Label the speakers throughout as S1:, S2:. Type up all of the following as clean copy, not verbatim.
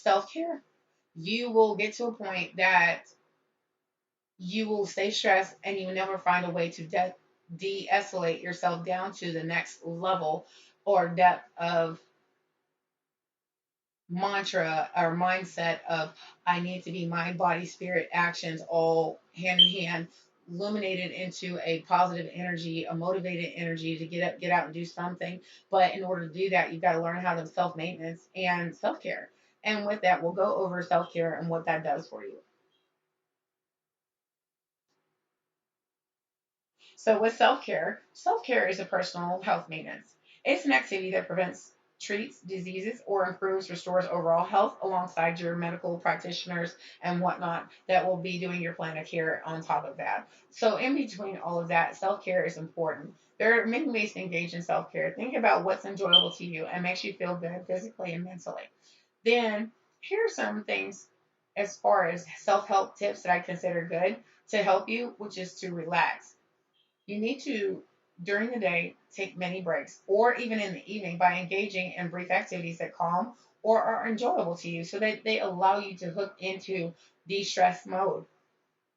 S1: self-care, you will get to a point that you will stay stressed and you will never find a way to de-escalate yourself down to the next level or depth of mantra or mindset of I need to be mind, body, spirit, actions all hand in hand, illuminated into a positive energy, a motivated energy to get up, get out and do something. But in order to do that, you've got to learn how to self maintenance and self care. And with that, we'll go over self care and what that does for you. So, with self care is a personal health maintenance. It's an activity that prevents, treats diseases, or improves, restores overall health alongside your medical practitioners and whatnot that will be doing your plan of care on top of that. So, in between all of that, self care is important. There are many ways to engage in self care. Think about what's enjoyable to you and makes you feel good physically and mentally. Then, here are some things as far as self help tips that I consider good to help you, which is to relax. You need to, during the day, take many breaks, or even in the evening by engaging in brief activities that calm or are enjoyable to you so that they allow you to hook into de-stress mode.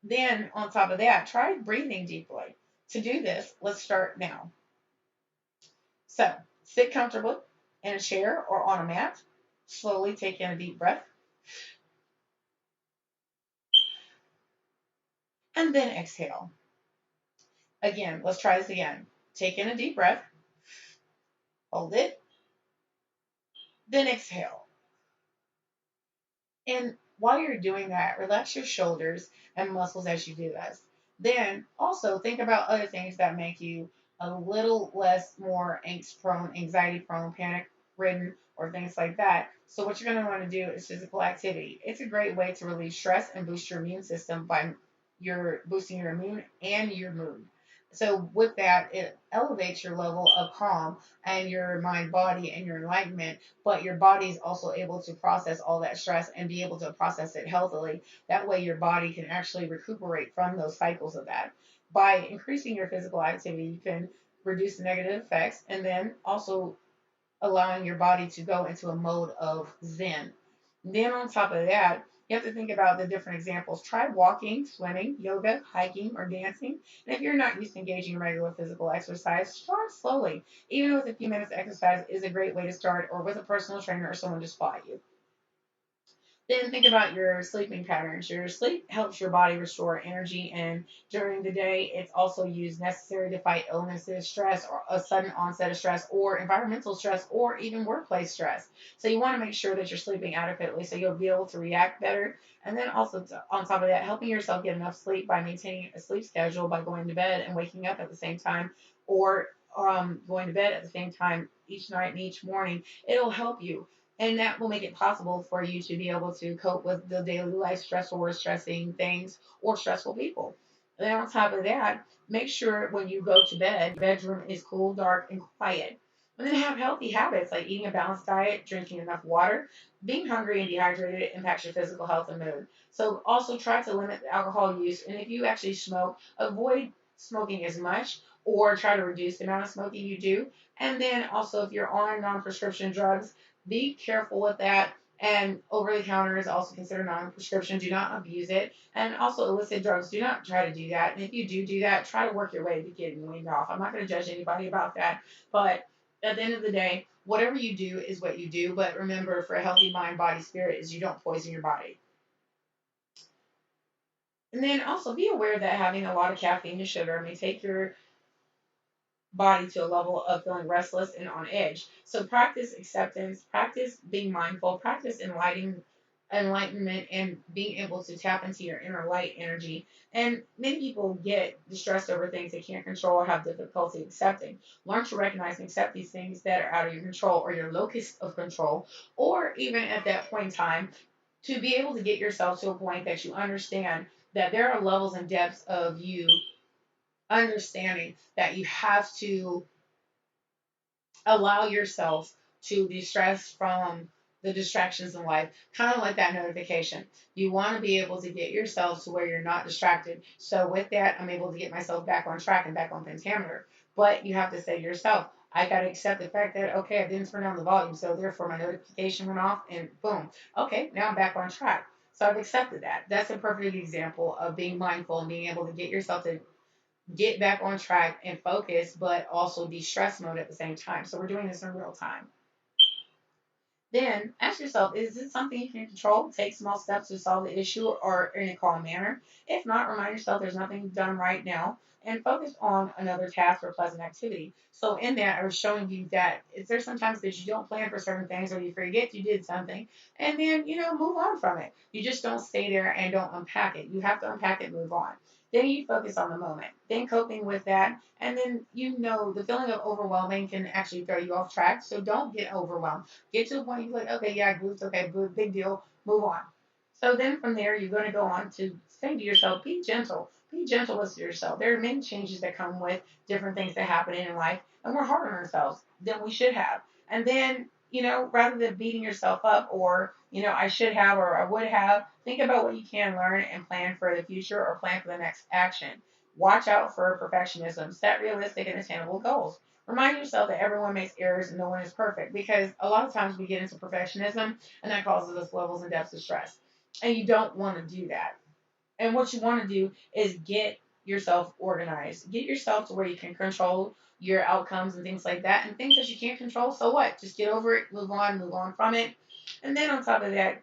S1: Then, on top of that, try breathing deeply. To do this, let's start now. So, sit comfortably in a chair or on a mat. Slowly take in a deep breath and then exhale. Again, let's try this again. Take in a deep breath, hold it, then exhale. And while you're doing that, relax your shoulders and muscles as you do this. Then also think about other things that make you a little less more angst prone, anxiety prone, panic ridden, or things like that. So what you're going to want to do is physical activity. It's a great way to relieve stress and boost your immune system by your boosting your immune and your mood. So with that, it elevates your level of calm and your mind, body, and your enlightenment, but your body is also able to process all that stress and be able to process it healthily. That way, your body can actually recuperate from those cycles of that. By increasing your physical activity, you can reduce the negative effects and then also allowing your body to go into a mode of zen. Then, on top of that, you have to think about the different examples. Try walking, swimming, yoga, hiking, or dancing. And if you're not used to engaging in regular physical exercise, start slowly. Even with a few minutes exercise is a great way to start, or with a personal trainer or someone to spot you. Then think about your sleeping patterns. Your sleep helps your body restore energy, and during the day, it's also used necessary to fight illnesses, stress, or a sudden onset of stress, or environmental stress, or even workplace stress. So you want to make sure that you're sleeping adequately so you'll be able to react better. And then also, on top of that, helping yourself get enough sleep by maintaining a sleep schedule by going to bed and waking up at the same time, or going to bed at the same time each night and each morning. It'll help you, and that will make it possible for you to be able to cope with the daily life stressful or stressing things or stressful people. And then on top of that, make sure when you go to bed, your bedroom is cool, dark, and quiet. And then have healthy habits like eating a balanced diet, drinking enough water. Being hungry and dehydrated impacts your physical health and mood. So also try to limit the alcohol use. And if you actually smoke, avoid smoking as much or try to reduce the amount of smoking you do. And then also if you're on non-prescription drugs, be careful with that. And over the counter is also considered non-prescription. Do not abuse it. And also illicit drugs, do not try to do that. And if you do that, try to work your way to getting weaned off. I'm not going to judge anybody about that. But at the end of the day, whatever you do is what you do. But remember, for a healthy mind, body, spirit, is you don't poison your body. And then also be aware that having a lot of caffeine and sugar may take your body to a level of feeling restless and on edge. So practice acceptance, practice being mindful, practice enlightenment and being able to tap into your inner light energy. And many people get distressed over things they can't control or have difficulty accepting. Learn to recognize and accept these things that are out of your control or your locus of control, or even at that point in time, to be able to get yourself to a point that you understand that there are levels and depths of you understanding that you have to allow yourself to distress from the distractions in life, kind of like that notification. You want to be able to get yourself to where you're not distracted. So with that, I'm able to get myself back on track and back on pentameter. But you have to say to yourself, I got to accept the fact that, okay, I didn't turn down the volume, so therefore my notification went off, and boom, okay, now I'm back on track. So I've accepted that. That's a perfect example of being mindful and being able to get yourself to get back on track and focus, but also de-stress mode at the same time. So we're doing this in real time. Then ask yourself, is this something you can control? Take small steps to solve the issue or in a calm manner. If not, remind yourself there's nothing done right now and focus on another task or pleasant activity. So in that, I was showing you that is there sometimes that you don't plan for certain things or you forget you did something and then, move on from it. You just don't stay there and don't unpack it. You have to unpack it, move on. Then you focus on the moment. Then coping with that. And then, the feeling of overwhelming can actually throw you off track. So don't get overwhelmed. Get to the point you're like, okay, yeah, I goofed, okay, big deal, move on. So then from there, you're going to go on to say to yourself, be gentle. Be gentle with yourself. There are many changes that come with different things that happen in life, and we're hard on ourselves than we should have. And then, rather than beating yourself up or, I should have or I would have, think about what you can learn and plan for the future or plan for the next action. Watch out for perfectionism. Set realistic and attainable goals. Remind yourself that everyone makes errors and no one is perfect because a lot of times we get into perfectionism and that causes us levels and depths of stress. And you don't want to do that. And what you want to do is get yourself organized. Get yourself to where you can control your outcomes and things like that. And things that you can't control, so what? Just get over it, move on from it. And then on top of that,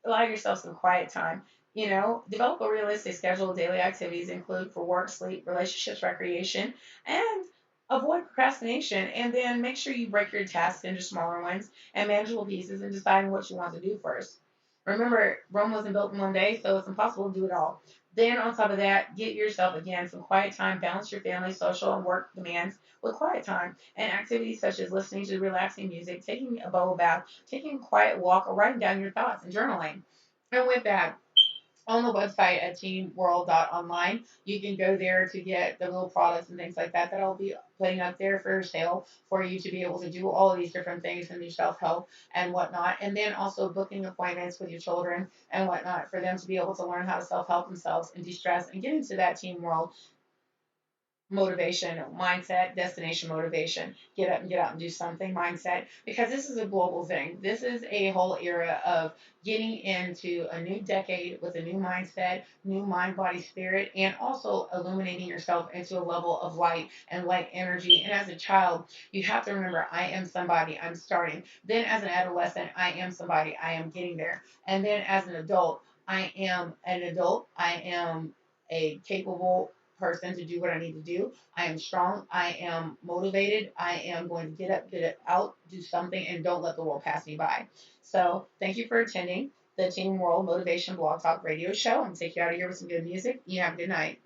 S1: allow yourself some quiet time. Develop a realistic schedule of daily activities, include for work, sleep, relationships, recreation, and avoid procrastination. And then make sure you break your tasks into smaller ones and manageable pieces and decide what you want to do first. Remember, Rome wasn't built in one day, so it's impossible to do it all. Then, on top of that, get yourself again some quiet time. Balance your family, social, and work demands with quiet time and activities such as listening to relaxing music, taking a bubble bath, taking a quiet walk, or writing down your thoughts and journaling. And with that, on the website at teamworld.online. You can go there to get the little products and things like that that I'll be putting up there for sale for you to be able to do all of these different things and do self help and whatnot. And then also booking appointments with your children and whatnot for them to be able to learn how to self help themselves and de stress and get into that team world motivation, mindset, destination motivation, get up and get out and do something mindset, because this is a global thing. This is a whole era of getting into a new decade with a new mindset, new mind, body, spirit, and also illuminating yourself into a level of light and light energy. And as a child, you have to remember, I am somebody, I'm starting. Then as an adolescent, I am somebody, I am getting there. And then as an adult, I am an adult, I am a capable person to do what I need to do. I am strong. I am motivated. I am going to get up, get it out, do something, and don't let the world pass me by. So thank you for attending the Team World Motivation Blog Talk Radio Show. I'm going to take you out of here with some good music. You have a good night.